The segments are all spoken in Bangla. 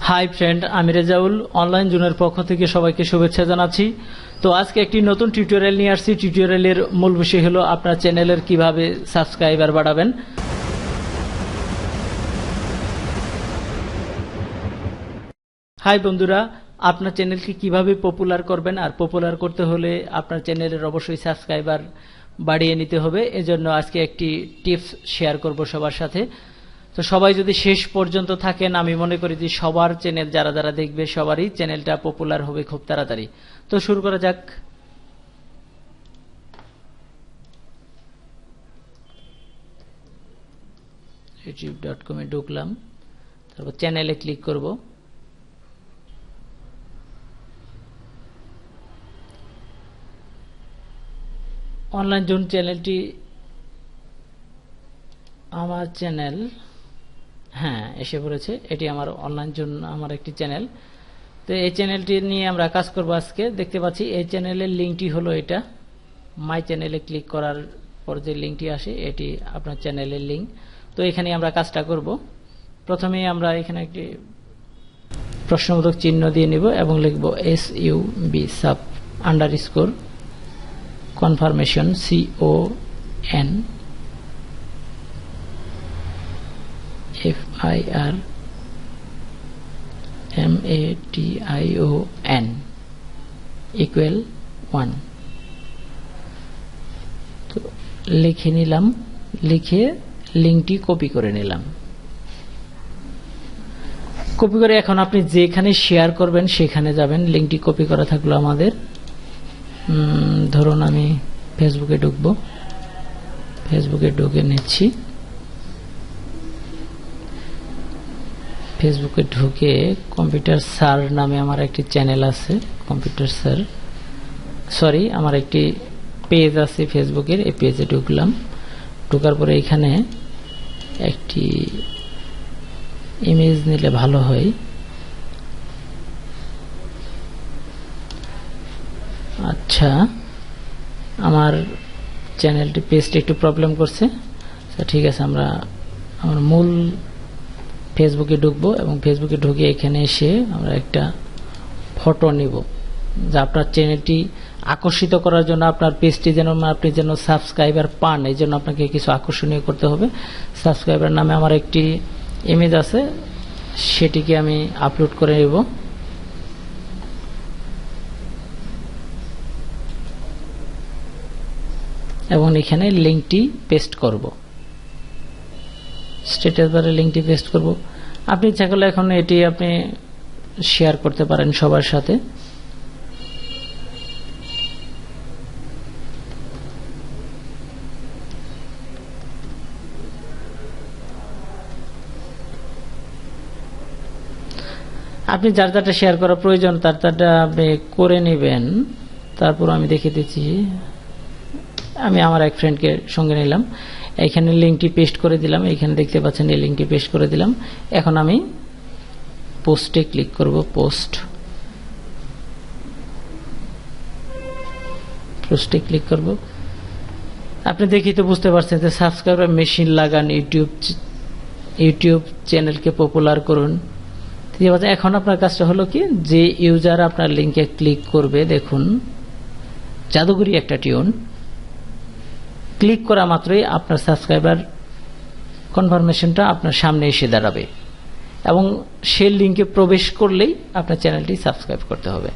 হাই ফ্রেন্ড, আমি রেজাউল অনলাইন জোনের পক্ষ থেকে সবাইকে শুভেচ্ছা জানাচ্ছি। তো আজকে একটি নতুন টিউটোরিয়াল নিয়ে আসছি। টিউটোরিয়ালের মূল বিষয় হলো আপনার চ্যানেলের কিভাবে সাবস্ক্রাইবার বাড়াবেন। হাই বন্ধুরা, আপনার চ্যানেলকে কিভাবে পপুলার করবেন, আর পপুলার করতে হলে আপনার চ্যানেলের অবশ্যই সাবস্ক্রাইবার বাড়িয়ে নিতে হবে। এজন্য আজকে একটি টিপস শেয়ার করব সবার সাথে। তো সবাই যদি শেষ পর্যন্ত থাকেন, আমি মনে করি যে সবার চ্যানেল যারা যারা দেখবে সবারই চ্যানেলটা পপুলার হবে খুব তাড়াতাড়ি। তো শুরু করা যাক। youtube.com এ ঢুকলাম, তারপর চ্যানেলে ক্লিক করব। অনলাইন জোন চ্যানেলটি আমার চ্যানেল, হ্যাঁ এসে পড়েছে। এটি আমার অনলাইন জোন, আমার একটি চ্যানেল। তো এই চ্যানেলটি নিয়ে আমরা কাজ করব আজকে। দেখতে পাচ্ছি এই চ্যানেলের লিঙ্কটি হলো এটা। মাই চ্যানেলে ক্লিক করার পর যে লিঙ্কটি আসে এটি আপনার চ্যানেলের লিঙ্ক। তো এখানে আমরা কাজটা করব। প্রথমে আমরা এখানে একটি প্রশ্নবোধক চিহ্ন দিয়ে নিব এবং লিখব SUB sub underscore confirmation CONFIRMATION equal 1। তো লিখে নিলাম, লিখে লিঙ্কটি কপি করে নিলাম। কপি করে এখন আপনি যেখানে শেয়ার করবেন সেখানে যাবেন। লিঙ্কটি কপি করা থাকলো আমাদের। ধরুন আমি ফেসবুকে ঢুকবো, ফেসবুকে ঢুকে নিচ্ছি। ফেসবুকে ঢুকে কম্পিউটার স্যার নামে আমার একটি চ্যানেল আছে। কম্পিউটার স্যার, সরি, আমার একটি পেজ আছে ফেসবুকের। এই পেজে ঢুকলাম। ঢোকার পরে এখানে একটি ইমেজ নিলে ভালো হয়। আচ্ছা, আমার চ্যানেলটি পেজটি একটু প্রবলেম করছে। ঠিক আছে, আমরা আমার মূল ফেসবুকে ঢুকবো এবং ফেসবুকে ঢুকে এখানে এসে আমরা একটা ফটো নিব, যা আপনার চ্যানেলটি আকর্ষিত করার জন্য, আপনার পেজটি যেন আপনি যেন সাবস্ক্রাইবার পান, এই জন্য আপনাকে কিছু আকর্ষণীয় করতে হবে। সাবস্ক্রাইবার নামে আমার একটি ইমেজ আছে, সেটিকে আমি আপলোড করে নেব। এবং এখানে লিঙ্কটি পেস্ট করব, স্ট্যাটাস বারে লিঙ্কটি পেস্ট করব। আপনি ইচ্ছা করলে এখন এটি আপনি শেয়ার করতে পারেন সবার সাথে। আপনি যার যারটা শেয়ার করা প্রয়োজন তার তারটা আপনি করে নেবেন। তারপর আমি দেখিয়ে দিচ্ছি, আমি আমার এক ফ্রেন্ডকে সঙ্গে নিলাম। এখানে লিঙ্কটি পেস্ট করে দিলাম। এখানে দেখতে পাচ্ছেন এই লিঙ্কটি পেস্ট করে দিলাম। এখন আমি পোস্টে ক্লিক করব। পোস্টে ক্লিক করব। আপনি দেখি তো বুঝতে পারছেন যে সাবস্ক্রাইবার মেশিন লাগান, ইউটিউব চ্যানেলকে পপুলার করুন। এখন আপনার কাজটা হলো কি, যে ইউজার আপনার লিঙ্কে ক্লিক করবে, দেখুন জাদুঘরি একটা টিউন। ক্লিক করা মাত্রই আপনার সাবস্ক্রাইবার কনফার্মেশনটা আপনার সামনে এসে দাঁড়াবে এবং সেই লিঙ্কে প্রবেশ করলেই আপনার চ্যানেলটি সাবস্ক্রাইব করতে হবে।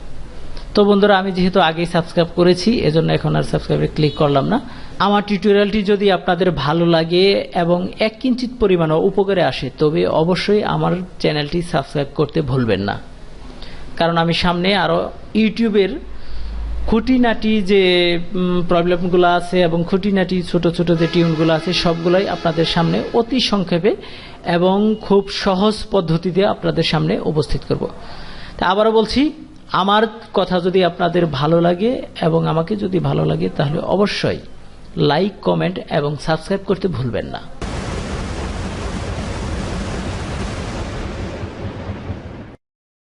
তো বন্ধুরা, আমি যেহেতু আগেই সাবস্ক্রাইব করেছি, এজন্য এখন আর সাবস্ক্রাইবে ক্লিক করলাম না। আমার টিউটোরিয়ালটি যদি আপনাদের ভালো লাগে এবং এক কিঞ্চিত পরিমাণও উপকারে আসে, তবে অবশ্যই আমার চ্যানেলটি সাবস্ক্রাইব করতে ভুলবেন না। কারণ আমি সামনে আরো ইউটিউবের খুঁটিনাটি যে প্রবলেমগুলো আছে এবং খুঁটিনাটি ছোট ছোট যে টিউনগুলো আছে, সবগুলাই আপনাদের সামনে অতি সংক্ষেপে এবং খুব সহজ পদ্ধতিতে আপনাদের সামনে উপস্থিত করব। তা আবারও বলছি, আমার কথা যদি আপনাদের ভালো লাগে এবং আমাকে যদি ভালো লাগে, তাহলে অবশ্যই লাইক, কমেন্ট এবং সাবস্ক্রাইব করতে ভুলবেন না।